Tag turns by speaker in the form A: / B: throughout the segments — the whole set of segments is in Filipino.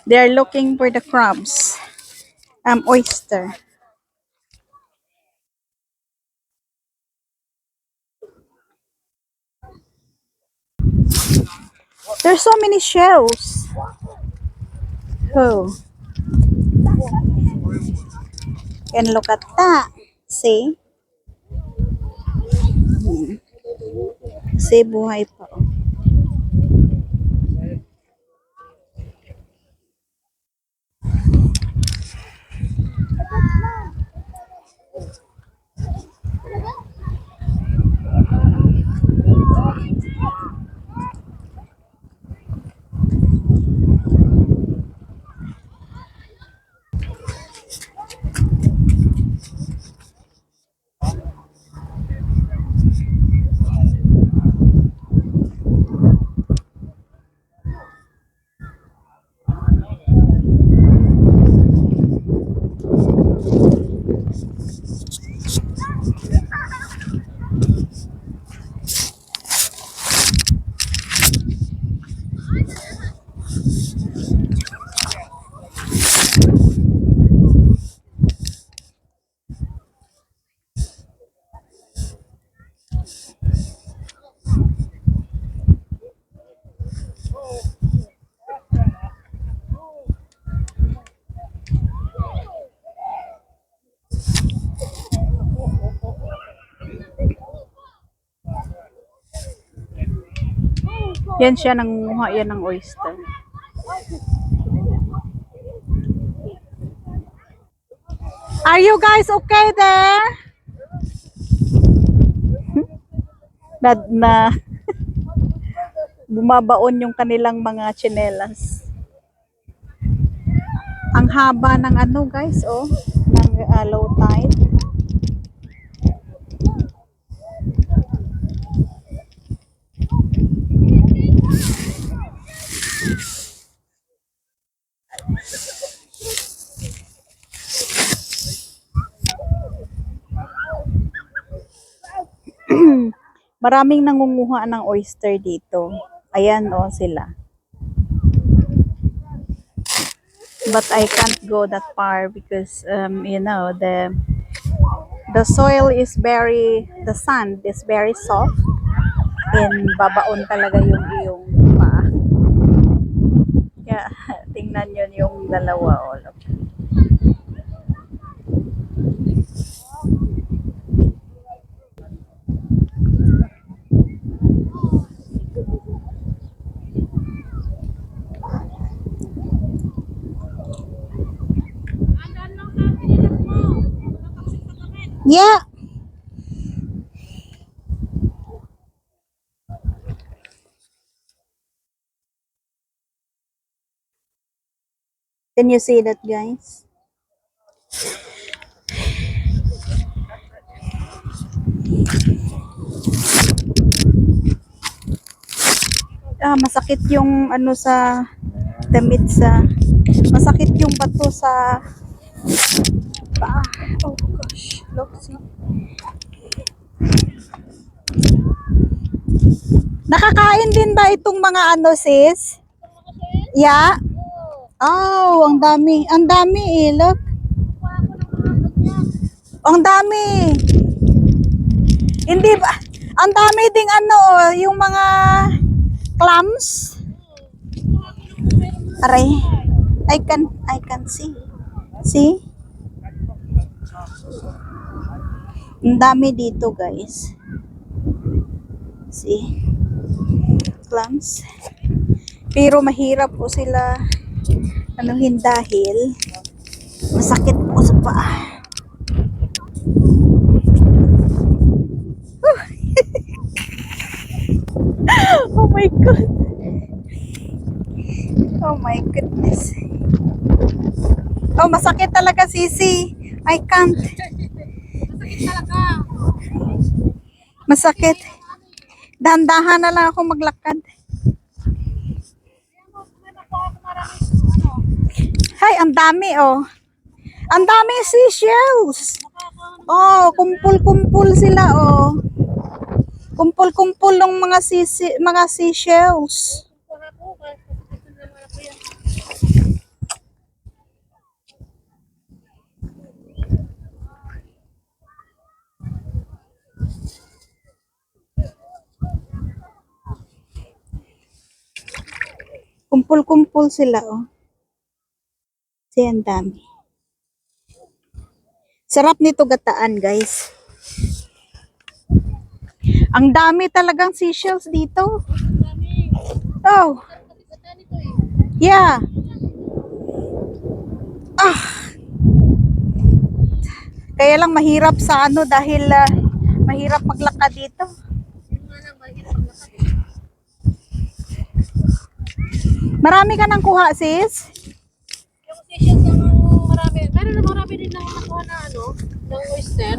A: They're looking for the crabs. Oyster. There's so many shells. Oh, and look at that. See? See, buhay pa. Oh. Yan siya, nangunguha yan ng oyster. Are you guys okay there? Na bumabaon yung kanilang mga tsinelas. Ang haba ng ano guys, oh, ng low tide. Maraming nangunguha ng oyster dito. Ayan oh sila. But I can't go that far because you know the soil is the sand is very soft and babaon talaga yung iyong paa. Kaya tingnan yun yung dalawa oh. Yeah. Can you see that, guys? Masakit yung ano sa damit masakit yung bato sa paa. Oh gosh, look, see. Nakakain din ba itong mga ano, sis? Yeah. Oh, ang dami. Ang dami eh, look. Ang dami. Hindi ba? Ang dami ding ano, yung mga clams. Aray. I can see. See? Ang dami dito, guys. See? Clams. Pero mahirap po sila anuhin dahil masakit po sa paa. Oh my god. Oh my goodness. Oh, masakit talaga, sisi. I can't. Masakit talaga. Masakit. Dahan-dahan na lang ako maglakad. Hay, ang dami oh. Ang dami seashells. Oh, kumpul-kumpul sila oh. Kumpul-kumpul ng mga seashells. Kumpul-kumpul sila, oh. Kasi ang dami. Sarap nito gataan, guys. Ang dami talagang seashells dito. Oh. Yeah. Ah. Kaya lang mahirap sa ano dahil mahirap maglakad dito. Marami ka nang kuha, sis?
B: Yung seashells ng marami. Meron na marami din na nakuha na ano, ng oyster.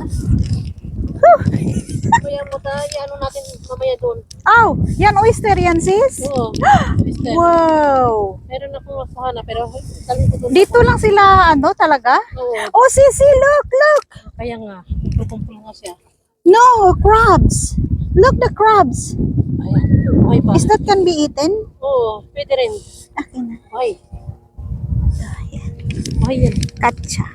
B: Kaya mo tayo, ano natin mamaya doon.
A: Oh, yan oyster yan, sis?
B: Oo, oyster.
A: Wow.
B: Meron na kung nakuha na, pero talin ko doon.
A: Dito lang sila, ano, talaga?
B: Oo,
A: Oh, sisi, look.
B: kaya nga. Kumpul nga siya.
A: No, crabs. Look, the crabs.
B: Ayan. Okay pa.
A: Is that can be eaten?
B: Oo, pwede rin.
A: Akin na.
B: Okay. Okay yan.
A: Katsa.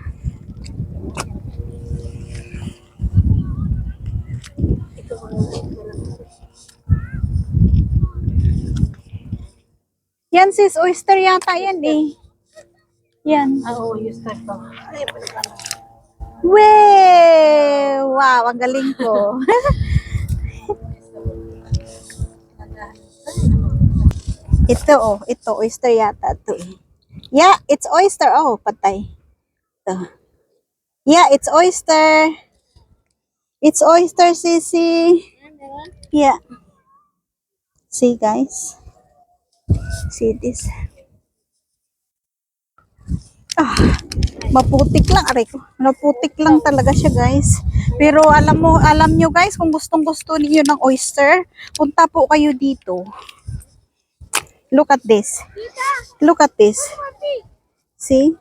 A: Yan, sis, oyster yata yan eh. Yan.
B: Oo, oyster to. Ay,
A: Wow, ang galing ko. Ito oyster yata to eh. Yeah, it's oyster. Oh, patay. Ito. Yeah, it's oyster. It's oyster, sisi. Yeah. See, guys. See this. Ah, maputik lang, aray ko. Maputik lang talaga siya, guys. Pero alam nyo guys, kung gustong-gusto niyo ng oyster, punta po kayo dito. Look at this. Look at this. See?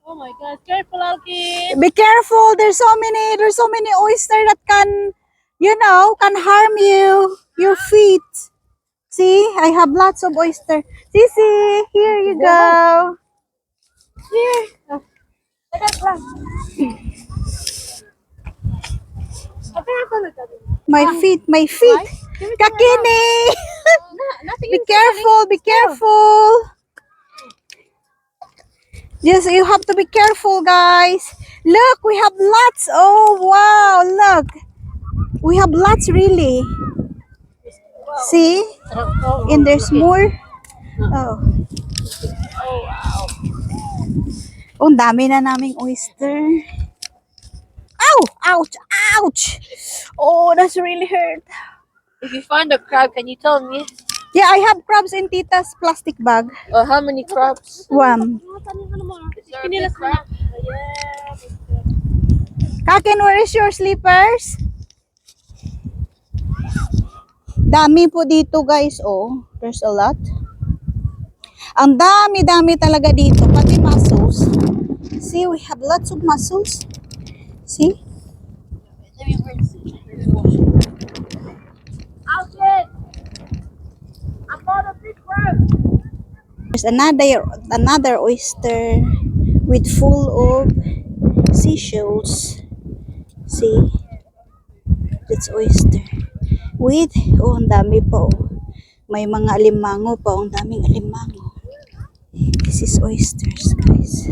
B: oh my God, careful, Alki.
A: Be careful. There's so many oyster that can, can harm you, your feet. See? I have lots of oyster. Sisi, here you go. Here. My feet. Kakini! Be careful. Yes, you have to be careful, guys. Look, we have lots. Oh, wow, look. We have lots, really. See? And there's more. Oh. Oh, ang dami na naming oyster. Ow! Ouch! Oh, that's really hurt.
B: If you find a crab, can you tell me?
A: Yeah, I have crabs in Tita's plastic bag.
B: How many crabs?
A: One.
B: Is there a big crab? Yeah.
A: Kakin, where is your slippers? Dami po dito, guys. Oh, there's a lot. Ang dami talaga dito. Pati mussels. See, we have lots of mussels. See?
B: Alfred! I found a big crab!
A: There's another oyster with full of seashells. See? That's oyster. With, ang dami pa oh. May mga alimango pa. Ang daming alimango. This is oysters, guys.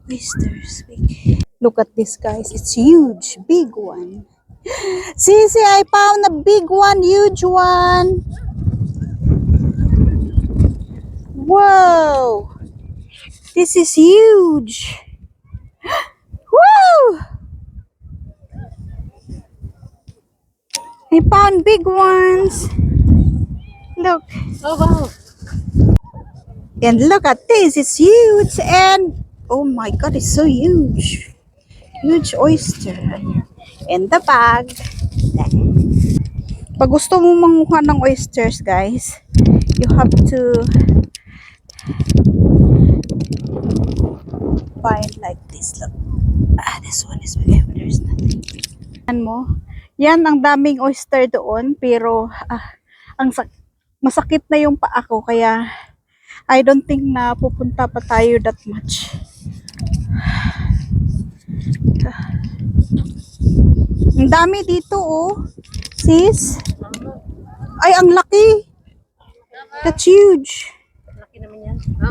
A: Oysters. Big. Look at this, guys. It's huge. Big one. Sisi, I found a big one. Huge one. Whoa. This is huge. Woo! I found big ones. Look.
B: Oh wow.
A: And look at this. It's huge. And oh my God, it's so huge. Huge oyster. And the bag. Pag gusto mo manguha ng oysters, guys, you have to find like this. Look. This one is big. There's nothing. Yan, ang daming oyster doon, pero masakit na yung paa ko, kaya I don't think na pupunta pa tayo that much. Ang dami dito, oh. Sis? Ay, ang laki. That's huge.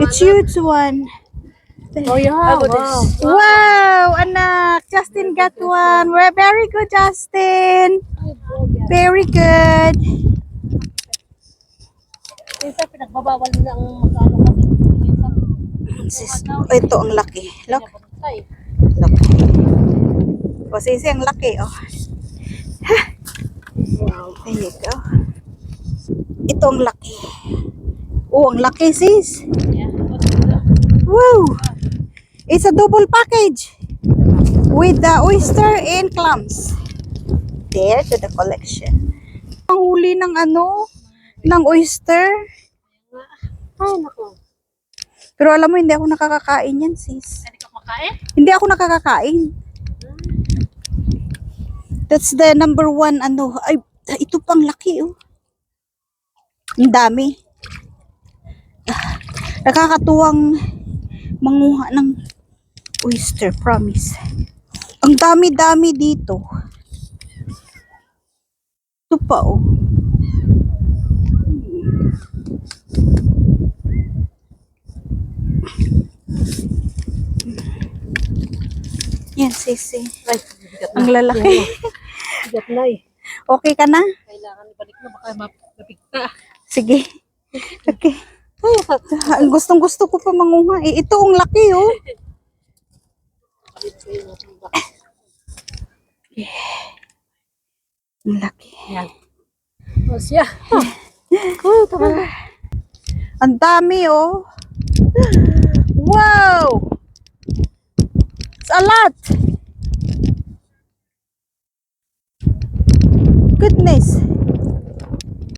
A: It's huge one.
B: Oh, yeah. Wow.
A: Wow, anak. Justin got one. We're very good, Justin. Very good.
B: Minsan pinagbabawal nila ang magkano kasi. Minsan,
A: Ito ang laki. Look.
B: pinabantay.
A: Look. O, sisi, ang laki. Oh.
B: Wow.
A: There you go. Ito ang laki. Oh, ang laki, sis.
B: Yeah.
A: Wow. It's a double package with the oyster and clams. There to the collection. Ang huli ng ano, ng oyster.
B: Ay, naku.
A: Pero alam mo, hindi ako nakakakain yan, sis.
B: Hindi ka makain?
A: Hindi ako nakakakain. That's the number one, ano. Ay, ito pang laki, oh. Ang dami. Nakakatuwang manguha ng oyster, promise. Ang dami-dami dito. Ito pa, oh. Yan, sisi.
B: Ay, bigat na.
A: Ang lalaki.
B: Bigat na eh.
A: Okay ka na?
B: Kailangan ibalik na baka mapigta.
A: Sige. Okay. Ang gustong-gusto ko pa manguha. Eh, ito ang laki, oh. Ang laki.
B: Yan. O siya. Oh, tama.
A: Ang dami, oh. Wow! It's a lot. Goodness.